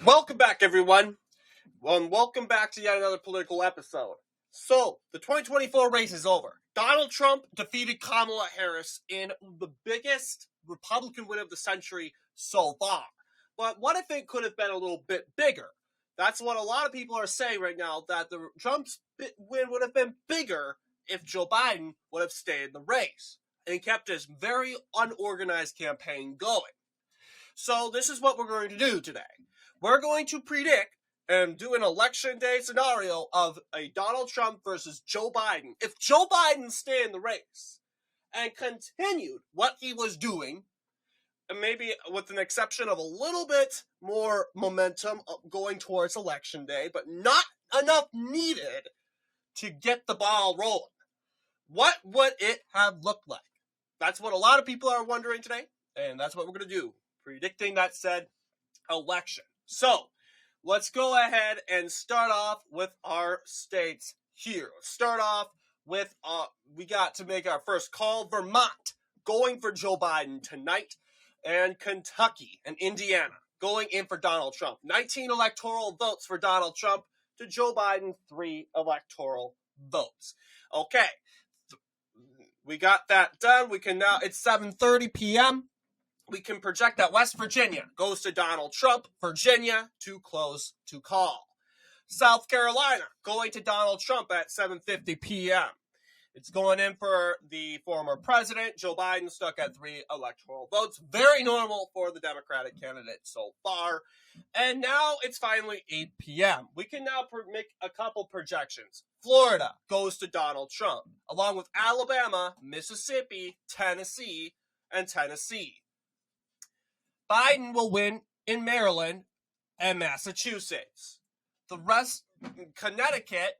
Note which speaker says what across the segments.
Speaker 1: Welcome back, everyone. Welcome back to yet another political episode. So, the 2024 race is over. Donald Trump defeated Kamala Harris in the biggest Republican win of the century so far. But what if it could have been a little bit bigger? That's what a lot of people are saying right now, that the Trump's win would have been bigger if Joe Biden would have stayed in the race and kept his very unorganized campaign going. So this is what we're going to do today. We're going to predict and do an election day scenario of a Donald Trump versus Joe Biden. If Joe Biden stayed in the race and continued what he was doing, and maybe with an exception of a little bit more momentum going towards election day, but not enough needed to get the ball rolling, what would it have looked like? That's what a lot of people are wondering today, and that's what we're going to do, predicting that said election. So, let's go ahead and start off with our states here. Let's start off with, we got to make our first call. Vermont going for Joe Biden tonight, and Kentucky and Indiana going in for Donald Trump. 19 electoral votes for Donald Trump to Joe Biden, 3 electoral votes. Okay, we got that done. We can now, it's 7:30 p.m., we can project that West Virginia goes to Donald Trump. Virginia, too close to call. South Carolina going to Donald Trump at 7:50 p.m. It's going in for the former president. Joe Biden stuck at 3 electoral votes. Very normal for the Democratic candidate so far. And now it's finally 8 p.m. We can now make a couple projections. Florida goes to Donald Trump, along with Alabama, Mississippi, Tennessee, and Tennessee. Biden will win in Maryland and Massachusetts. The rest, Connecticut,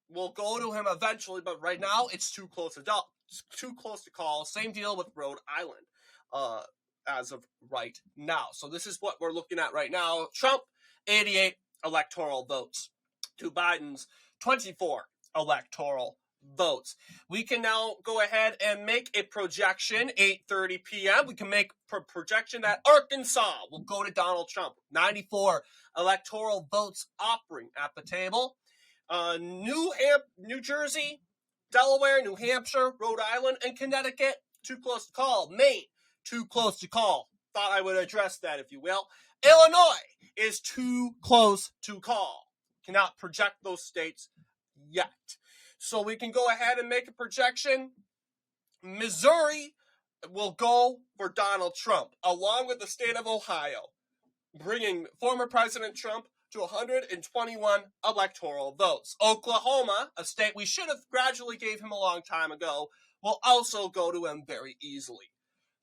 Speaker 1: will go to him eventually, but right now it's too close to call. Same deal with Rhode Island as of right now. So this is what we're looking at right now. Trump, 88 electoral votes to Biden's 24 electoral votes. We can now go ahead and make a projection, 8:30 p.m. We can make a projection that Arkansas will go to Donald Trump. 94 electoral votes offering at the table. New Jersey, Delaware, New Hampshire, Rhode Island, and Connecticut, too close to call. Maine, too close to call. Thought I would address that, if you will. Illinois is too close to call. Cannot project those states yet. So we can go ahead and make a projection. Missouri will go for Donald Trump, along with the state of Ohio, bringing former President Trump to 121 electoral votes. Oklahoma, a state we should have gradually gave him a long time ago, will also go to him very easily.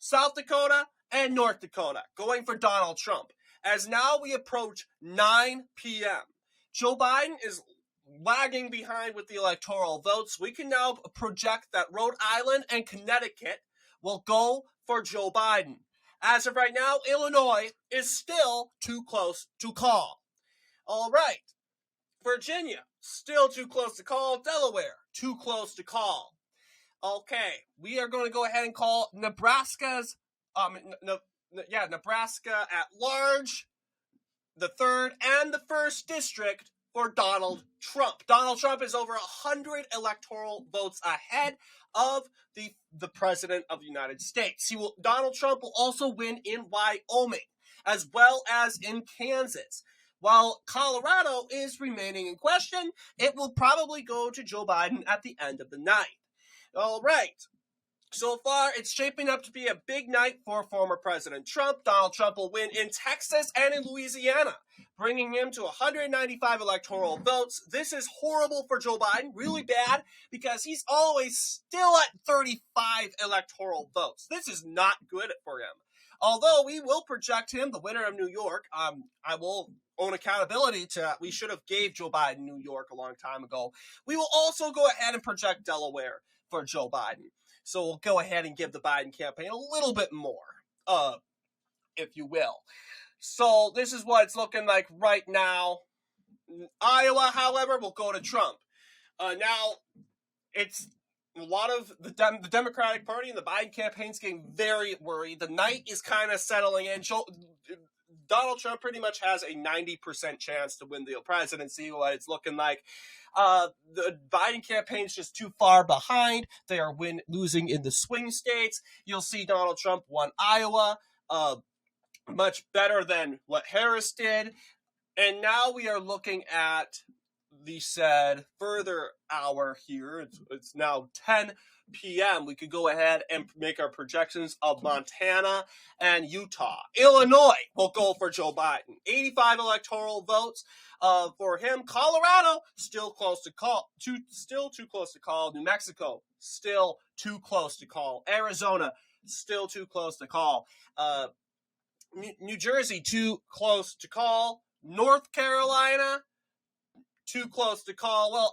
Speaker 1: South Dakota and North Dakota going for Donald Trump. As now we approach 9 p.m., Joe Biden is lagging behind with the electoral votes. We can now project that Rhode Island and Connecticut will go for Joe Biden. As of right now, Illinois is still too close to call. All right. Virginia, still too close to call. Delaware, too close to call. Okay, we are going to go ahead and call Nebraska at large, the 3rd and the 1st district for Donald Trump. Donald Trump is over 100 electoral votes ahead of the President of the United States. Donald Trump will also win in Wyoming, as well as in Kansas. While Colorado is remaining in question, it will probably go to Joe Biden at the end of the night. All right. So far, it's shaping up to be a big night for former President Trump. Donald Trump will win in Texas and in Louisiana, bringing him to 195 electoral votes. This is horrible for Joe Biden, really bad, because he's always still at 35 electoral votes. This is not good for him. Although we will project him the winner of New York, I will own accountability to we should have gave Joe Biden New York a long time ago. We will also go ahead and project Delaware for Joe Biden. So we'll go ahead and give the Biden campaign a little bit more, if you will. So this is what it's looking like right now. Iowa, however, will go to Trump. Now, it's a lot of the Democratic Party and the Biden campaign's getting very worried. The night is kind of settling in. Donald Trump pretty much has a 90% chance to win the presidency, what it's looking like. The Biden campaign's just too far behind. They are losing in the swing states. You'll see Donald Trump won Iowa, much better than what Harris did. And now we are looking at the said further hour here. It's now 10 p.m. We could go ahead and make our projections of Montana and Utah. Illinois will go for Joe Biden. 85 electoral votes for him. Colorado, still close to call. Still too close to call. New Mexico, still too close to call. Arizona, still too close to call. New Jersey, too close to call. North Carolina, too close to call. Well,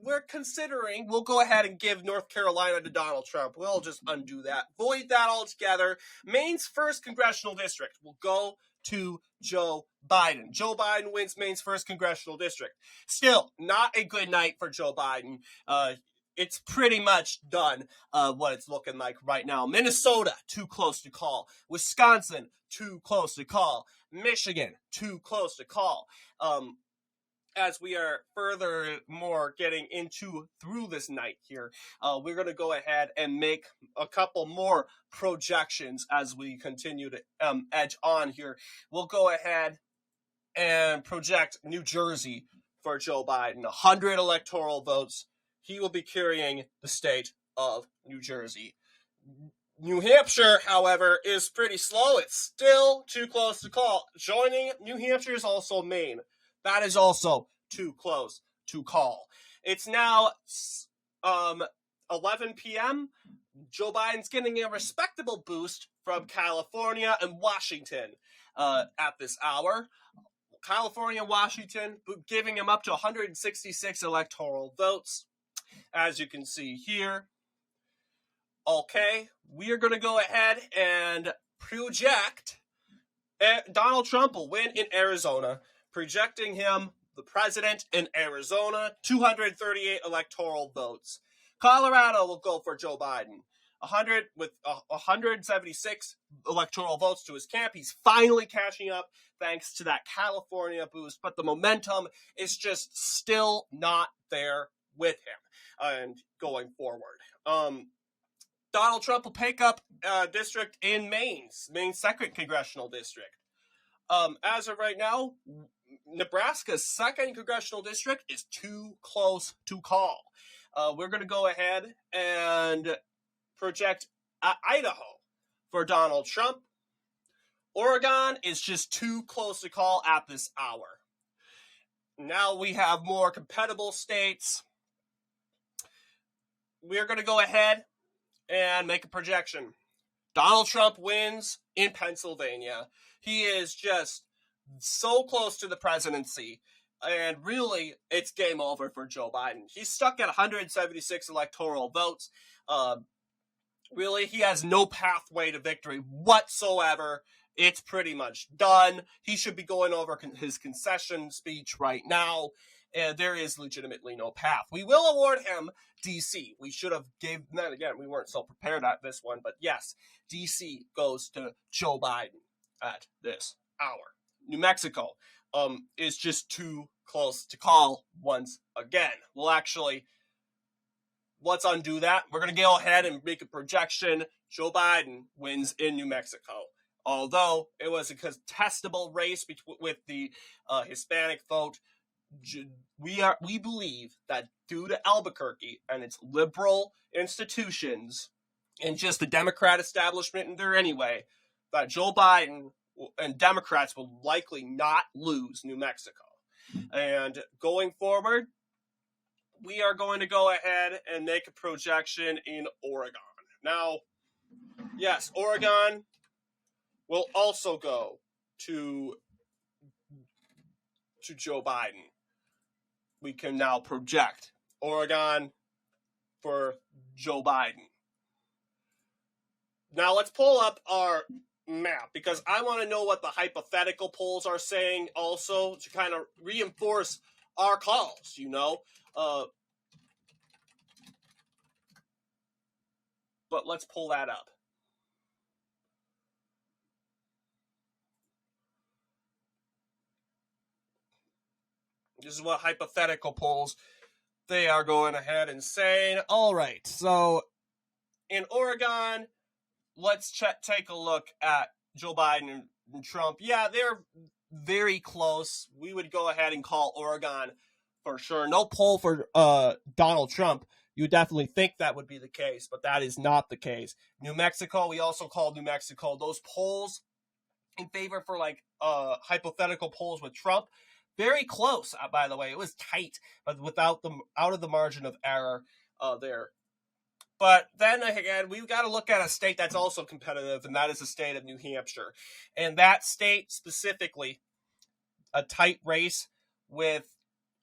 Speaker 1: we'll go ahead and give North Carolina to Donald Trump. We'll just undo that. Void that altogether. Maine's 1st congressional district will go to Joe Biden. Joe Biden wins Maine's 1st congressional district. Still, not a good night for Joe Biden. It's pretty much done what it's looking like right now. Minnesota, too close to call. Wisconsin, too close to call. Michigan, too close to call. As we are furthermore getting through this night here, we're going to go ahead and make a couple more projections as we continue to edge on here. We'll go ahead and project New Jersey for Joe Biden. 100 electoral votes. He will be carrying the state of New Jersey. New Hampshire, however, is pretty slow. It's still too close to call. Joining New Hampshire is also Maine. That is also too close to call. It's now 11 p.m. Joe Biden's getting a respectable boost from California and Washington at this hour. California and Washington giving him up to 166 electoral votes, as you can see here. Okay, we are going to go ahead and project Donald Trump will win in Arizona, projecting him the president in Arizona, 238 electoral votes. Colorado will go for Joe Biden, 176 electoral votes to his camp. He's finally catching up thanks to that California boost, but the momentum is just still not there with him and going forward. Donald Trump will pick up a district in Maine's 2nd congressional district. As of right now, Nebraska's 2nd congressional district is too close to call. We're going to go ahead and project Idaho for Donald Trump. Oregon is just too close to call at this hour. Now we have more compatible states. We're going to go ahead and make a projection. Donald Trump wins in Pennsylvania. He is just so close to the presidency, and really, it's game over for Joe Biden. He's stuck at 176 electoral votes. Really, he has no pathway to victory whatsoever. It's pretty much done. He should be going over his concession speech right now. There is legitimately no path. We will award him D.C. We should have then again, we weren't so prepared at this one, but yes, D.C. goes to Joe Biden at this hour. New Mexico is just too close to call once again. Let's undo that. We're going to go ahead and make a projection. Joe Biden wins in New Mexico. Although it was a contestable race with the Hispanic vote, we believe that due to Albuquerque and its liberal institutions and just the Democrat establishment in there anyway, that Joe Biden and Democrats will likely not lose New Mexico. And going forward, we are going to go ahead and make a projection in Oregon. Now, yes, Oregon will also go to Joe Biden. We can now project Oregon for Joe Biden. Now let's pull up our map because I want to know what the hypothetical polls are saying also to kind of reinforce our calls, But let's pull that up. This is what hypothetical polls they are going ahead and saying. All right, so in Oregon, let's take a look at Joe Biden and Trump. Yeah, they're very close. We would go ahead and call Oregon for sure. No poll for Donald Trump. You would definitely think that would be the case, but that is not the case. New Mexico, we also called New Mexico. Those polls in favor for like hypothetical polls with Trump, very close, by the way. It was tight, but without the out of the margin of error there. But then again, we've got to look at a state that's also competitive, and that is the state of New Hampshire. And that state specifically, a tight race with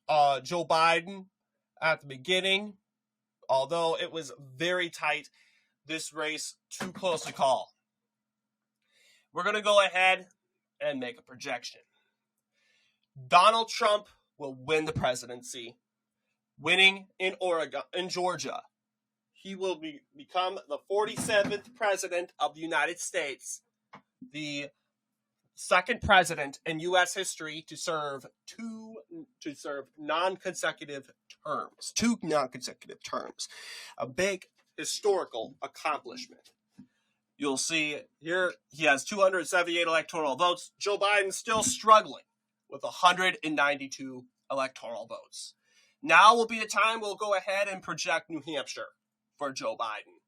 Speaker 1: Joe Biden at the beginning. Although it was very tight, this race too close to call. We're going to go ahead and make a projection. Donald Trump will win the presidency, winning in Oregon, in Georgia. He will become the 47th president of the United States, the second president in U.S. history to serve non-consecutive terms. 2 non-consecutive terms. A big historical accomplishment. You'll see here he has 278 electoral votes. Joe Biden's still struggling with 192 electoral votes. Now will be the time we'll go ahead and project New Hampshire for Joe Biden.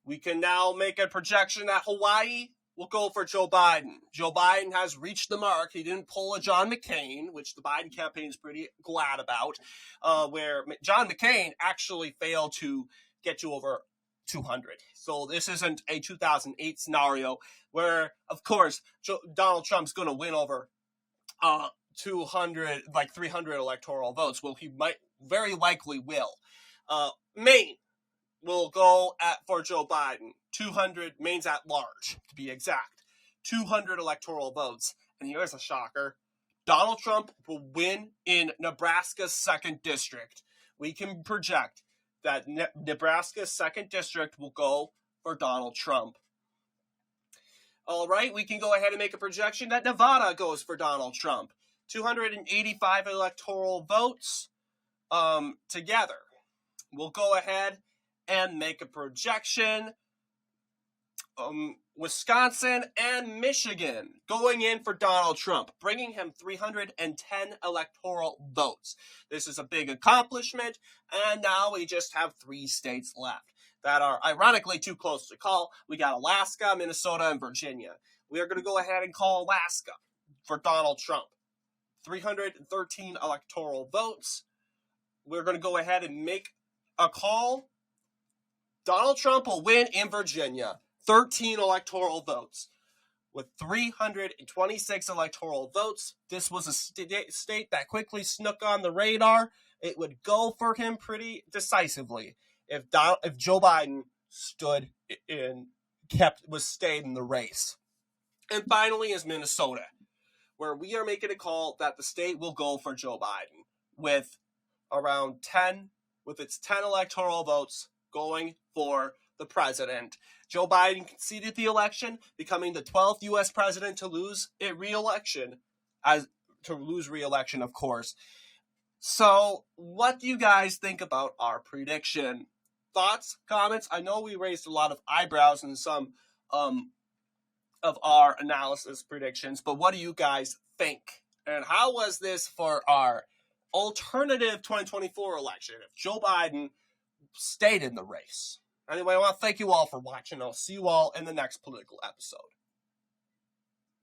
Speaker 1: We can now make a projection that Hawaii will go for Joe Biden. Joe Biden has reached the mark. He didn't pull a John McCain, which the Biden campaign is pretty glad about, where John McCain actually failed to get to over 200. So this isn't a 2008 scenario where, of course, Donald Trump's going to win over 200, like 300 electoral votes. Well, he might very likely will. Maine will go for Joe Biden. 200, Maine's at large, to be exact. 200 electoral votes. And here's a shocker. Donald Trump will win in Nebraska's 2nd district. We can project that Nebraska's 2nd district will go for Donald Trump. All right, we can go ahead and make a projection that Nevada goes for Donald Trump. 285 electoral votes together. We'll go ahead and make a projection. Wisconsin and Michigan going in for Donald Trump, bringing him 310 electoral votes. This is a big accomplishment, and now we just have 3 states left that are ironically too close to call. We got Alaska, Minnesota, and Virginia. We are going to go ahead and call Alaska for Donald Trump. 313 electoral votes. We're going to go ahead and make a call. Donald Trump will win in Virginia. 13 electoral votes. With 326 electoral votes, this was a state that quickly snuck on the radar. It would go for him pretty decisively if Joe Biden stayed in the race. And finally is Minnesota, where we are making a call that the state will go for Joe Biden with its 10 electoral votes going for the president. Joe Biden conceded the election, becoming the 12th U.S. president to lose re-election, of course. So, what do you guys think about our prediction? Thoughts, comments? I know we raised a lot of eyebrows in some of our analysis predictions, but what do you guys think? And how was this for our alternative 2024 election if Joe Biden stayed in the race? Anyway, I want to thank you all for watching. I'll see you all in the next political episode.